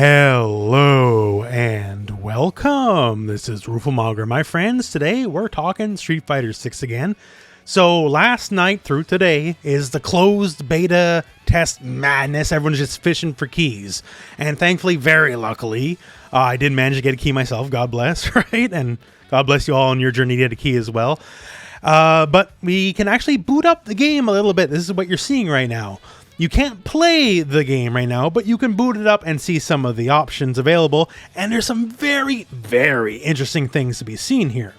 Hello and welcome. This is Rooflemonger, my friends. Today we're talking Street Fighter 6 again. So last night through today is the closed beta test madness. Everyone's just fishing for keys. And thankfully, very luckily, I did manage to get a key myself. God bless, right? And God bless you all on your journey to get a key as well. But we can actually boot up the game a little bit. This is what you're seeing right now. You can't play the game right now, but you can boot it up and see some of the options available. And there's some very, very interesting things to be seen here.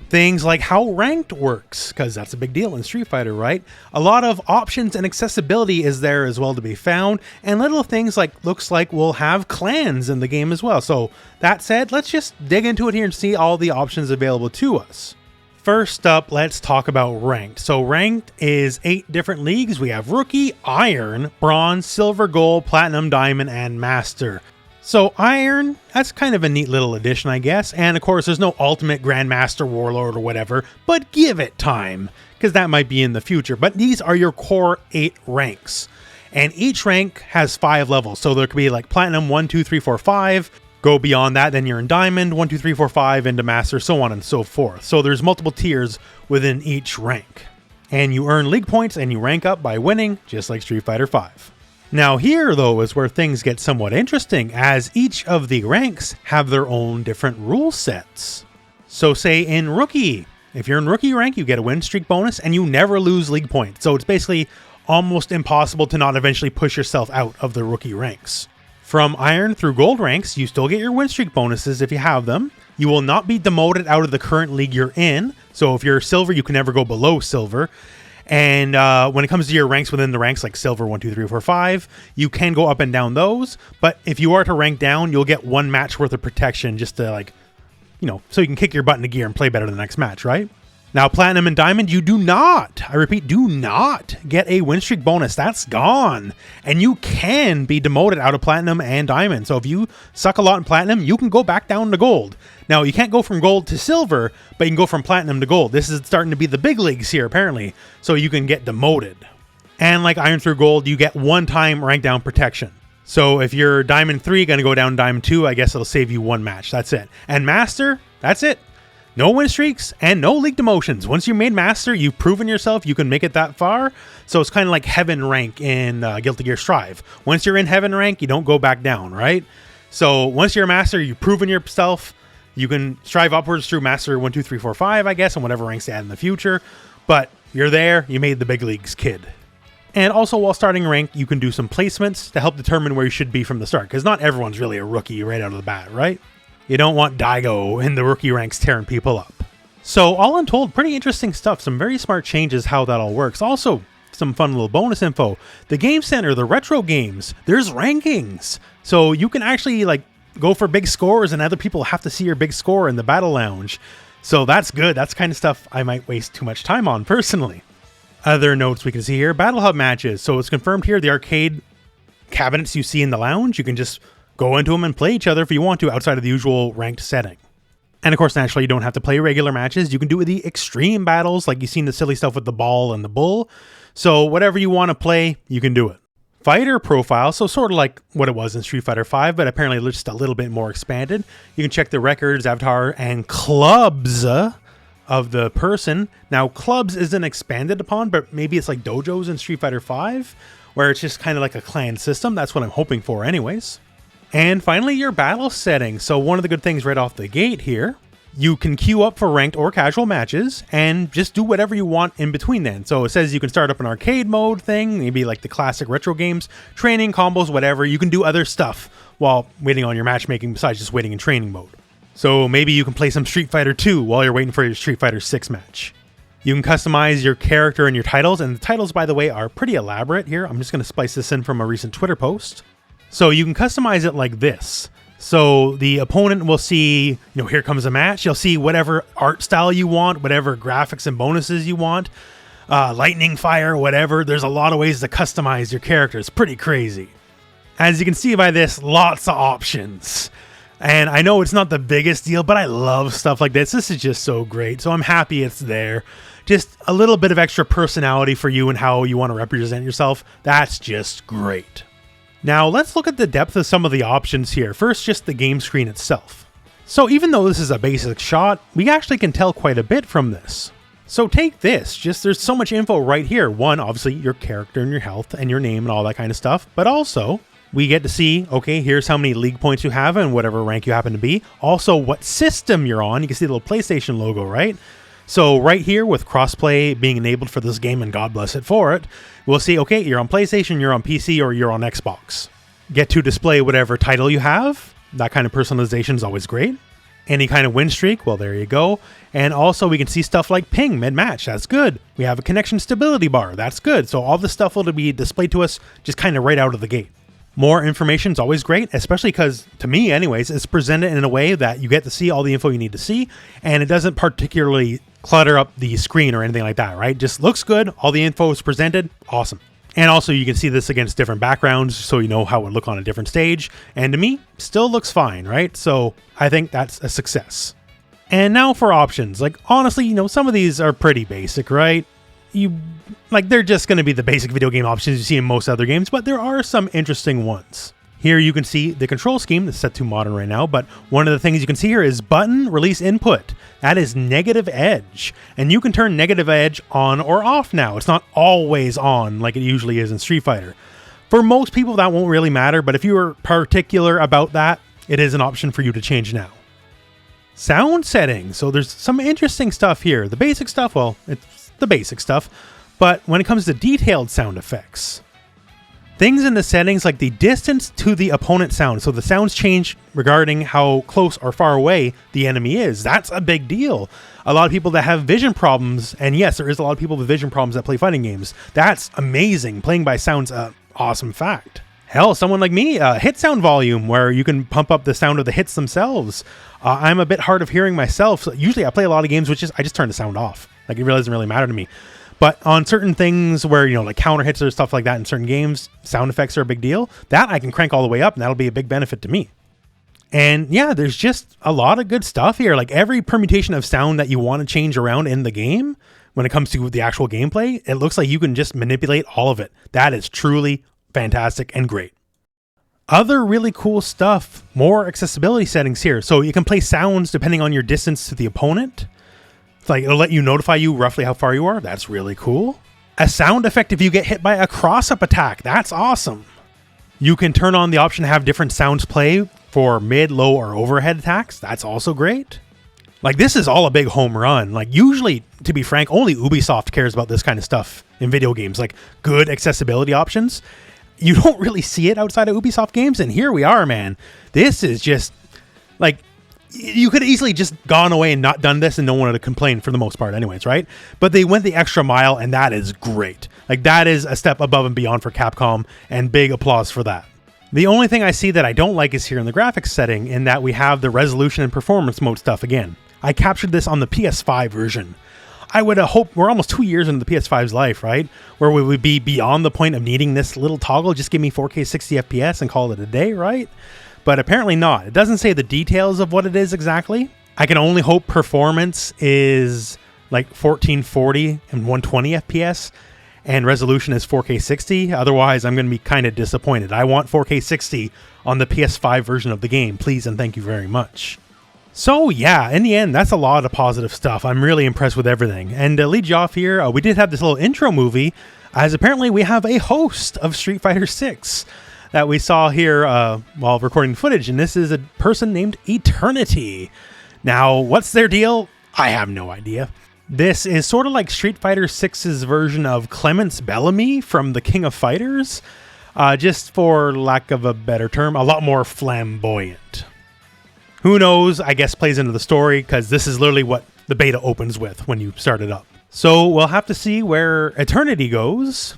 Things like how ranked works, because that's a big deal in Street Fighter, right? A lot of options and accessibility is there as well to be found. And little things like, looks like we'll have clans in the game as well. So that said, let's just dig into it here and see all the options available to us. First up, let's talk about ranked. So ranked is 8 different leagues. We have Rookie, Iron, Bronze, Silver, Gold, Platinum, Diamond, and Master. So Iron, that's kind of a neat little addition, I guess. And of course, there's no Ultimate, Grandmaster, Warlord, or whatever, but give it time, because that might be in the future. But these are your core 8 ranks. And each rank has 5 levels. So there could be like Platinum 1, 2, 3, 4, 5. Go beyond that, then you're in Diamond, 1, 2, 3, 4, 5, into Master, so on and so forth. So there's multiple tiers within each rank. And you earn league points and you rank up by winning, just like Street Fighter 5. Now here, though, is where things get somewhat interesting, as each of the ranks have their own different rule sets. So say in Rookie, if you're in Rookie rank, you get a win streak bonus and you never lose league points. So it's basically almost impossible to not eventually push yourself out of the Rookie ranks. From Iron through Gold ranks, you still get your win streak bonuses if you have them. You will not be demoted out of the current league you're in. So if you're Silver, you can never go below Silver. And when it comes to your ranks within the ranks, like Silver 1, 2, 3, 4, 5, you can go up and down those. But if you are to rank down, you'll get 1 match worth of protection just to so you can kick your butt into gear and play better the next match, right? Now, Platinum and Diamond, you do not, I repeat, do not get a win streak bonus. That's gone. And you can be demoted out of Platinum and Diamond. So if you suck a lot in Platinum, you can go back down to Gold. Now, you can't go from Gold to Silver, but you can go from Platinum to Gold. This is starting to be the big leagues here, apparently. So you can get demoted. And like Iron through Gold, you get 1-time rank down protection. So if you're Diamond 3, going to go down to Diamond 2, I guess it'll save you 1 match. That's it. And Master, that's it. No win streaks and no league demotions. Once you're made Master, you've proven yourself, you can make it that far. So it's kind of like Heaven rank in Guilty Gear Strive. Once you're in Heaven rank, you don't go back down, right? So once you're a Master, you've proven yourself. You can strive upwards through Master 1, 2, 3, 4, 5, I guess, and whatever ranks you add in the future. But you're there, you made the big leagues, kid. And also, while starting rank, you can do some placements to help determine where you should be from the start, because not everyone's really a rookie right out of the bat, right? You don't want Daigo in the rookie ranks tearing people up. So all in told, pretty interesting stuff. Some very smart changes how that all works. Also, some fun little bonus info. The Game Center, the retro games, there's rankings. So you can actually go for big scores and other people have to see your big score in the battle lounge. So that's good. That's kind of stuff I might waste too much time on personally. Other notes we can see here, Battle Hub matches. So it's confirmed here, the arcade cabinets you see in the lounge, you can just go into them and play each other if you want to outside of the usual ranked setting. And of course, naturally, you don't have to play regular matches. You can do the extreme battles, like you've seen the silly stuff with the ball and the bull. So whatever you want to play, you can do it. Fighter profile, so sort of like what it was in Street Fighter 5, but apparently just a little bit more expanded. You can check the records, avatar, and clubs of the person. Now, clubs isn't expanded upon, but maybe it's like dojos in Street Fighter 5, where it's just kind of like a clan system. That's what I'm hoping for anyways. And finally, your battle settings. So one of the good things right off the gate here, you can queue up for ranked or casual matches and just do whatever you want in between then. So it says you can start up an arcade mode thing, maybe like the classic retro games, training, combos, whatever. You can do other stuff while waiting on your matchmaking besides just waiting in training mode. So maybe you can play some Street Fighter 2 while you're waiting for your Street Fighter 6 match. You can customize your character and your titles, and the titles, by the way, are pretty elaborate here. I'm just going to splice this in from a recent Twitter post. So you can customize it like this. So the opponent will see, here comes a match. You'll see whatever art style you want, whatever graphics and bonuses you want, lightning, fire, whatever. There's a lot of ways to customize your character. It's pretty crazy. As you can see by this, lots of options. And I know it's not the biggest deal, but I love stuff like this. This is just so great. So I'm happy it's there. Just a little bit of extra personality for you and how you want to represent yourself. That's just great. Now let's look at the depth of some of the options here. First, just the game screen itself. So even though this is a basic shot, we actually can tell quite a bit from this. So take this, there's so much info right here. One, obviously your character and your health and your name and all that kind of stuff, but also we get to see, okay, here's how many league points you have and whatever rank you happen to be. Also what system you're on. You can see the little PlayStation logo, right? So right here with crossplay being enabled for this game, and God bless it for it, we'll see, okay, you're on PlayStation, you're on PC, or you're on Xbox. Get to display whatever title you have. That kind of personalization is always great. Any kind of win streak, well, there you go. And also we can see stuff like ping mid-match, that's good. We have a connection stability bar, that's good. So all this stuff will be displayed to us just kind of right out of the gate. More information is always great, especially because, to me anyways, it's presented in a way that you get to see all the info you need to see, and it doesn't particularly clutter up the screen or anything like that, right? Just looks good, all the info is presented, awesome. And also you can see this against different backgrounds, so you know how it would look on a different stage, and to me, still looks fine, right? So I think that's a success. And now for options. Like, honestly, you know, some of these are pretty basic, right? They're just going to be the basic video game options you see in most other games, but there are some interesting ones. Here you can see the control scheme that's set to modern right now, but one of the things you can see here is button release input. That is negative edge, and you can turn negative edge on or off now. It's not always on like it usually is in Street Fighter. For most people that won't really matter, but if you are particular about that, it is an option for you to change now. Sound settings. So there's some interesting stuff here. The basic stuff, well, it's the basic stuff, but when it comes to detailed sound effects, things in the settings like the distance to the opponent sound. So the sounds change regarding how close or far away the enemy is. That's a big deal. A lot of people that have vision problems, and yes, there is a lot of people with vision problems that play fighting games. That's amazing. Playing by sound's an awesome fact. Hell, someone like me, hit sound volume, where you can pump up the sound of the hits themselves. I'm a bit hard of hearing myself. So usually I play a lot of games which I just turn the sound off. Like, it really doesn't really matter to me. But on certain things where, you know, like counter hits or stuff like that in certain games, sound effects are a big deal. That I can crank all the way up, and that'll be a big benefit to me. And yeah, there's just a lot of good stuff here. Like, every permutation of sound that you want to change around in the game, when it comes to the actual gameplay, it looks like you can just manipulate all of it. That is truly fantastic and great. Other really cool stuff, more accessibility settings here. So you can play sounds depending on your distance to the opponent. It's like, it'll let you notify you roughly how far you are. That's really cool. A sound effect if you get hit by a cross-up attack. That's awesome. You can turn on the option to have different sounds play for mid, low, or overhead attacks. That's also great. Like, this is all a big home run. Like, usually, to be frank, only Ubisoft cares about this kind of stuff in video games. Like, good accessibility options. You don't really see it outside of Ubisoft games, and here we are, man. This is just, like, you could easily just gone away and not done this and no one would have complained for the most part anyways, right? But they went the extra mile, and that is great. Like, that is a step above and beyond for Capcom, and big applause for that. The only thing I see that I don't like is here in the graphics setting, in that we have the resolution and performance mode stuff again. I captured this on the PS5 version. I would hope we're almost 2 years into the PS5's life, right? Where we would be beyond the point of needing this little toggle. Just give me 4K 60 FPS and call it a day, right? But apparently not. It doesn't say the details of what it is exactly. I can only hope performance is like 1440 and 120 FPS and resolution is 4K 60. Otherwise, I'm going to be kind of disappointed. I want 4K 60 on the PS5 version of the game. Please and thank you very much. So yeah, in the end, that's a lot of positive stuff. I'm really impressed with everything. And to lead you off here, we did have this little intro movie, as apparently we have a host of Street Fighter 6 that we saw here while recording footage, and this is a person named Eternity. Now, what's their deal? I have no idea. This is sort of like Street Fighter 6's version of Clements Bellamy from the King of Fighters, just for lack of a better term, a lot more flamboyant. Who knows, I guess plays into the story, because this is literally what the beta opens with when you start it up. So we'll have to see where Eternity goes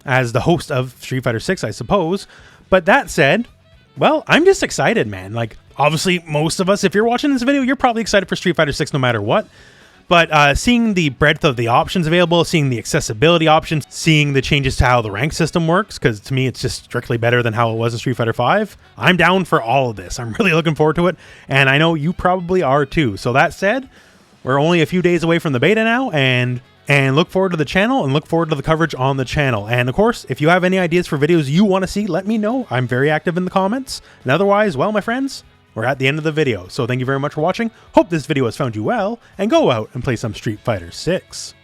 as the host of Street Fighter 6, I suppose. But that said, well, I'm just excited, man. Like, obviously, most of us, if you're watching this video, you're probably excited for Street Fighter 6 no matter what. But seeing the breadth of the options available, seeing the accessibility options, seeing the changes to how the rank system works, because to me it's just strictly better than how it was in Street Fighter 5, I'm down for all of this. I'm really looking forward to it, and I know you probably are too. So that said, we're only a few days away from the beta now, and And look forward to the channel and look forward to the coverage on the channel. And of course, if you have any ideas for videos you want to see, let me know. I'm very active in the comments. And otherwise, well, my friends, we're at the end of the video. So thank you very much for watching. Hope this video has found you well, and go out and play some Street Fighter 6.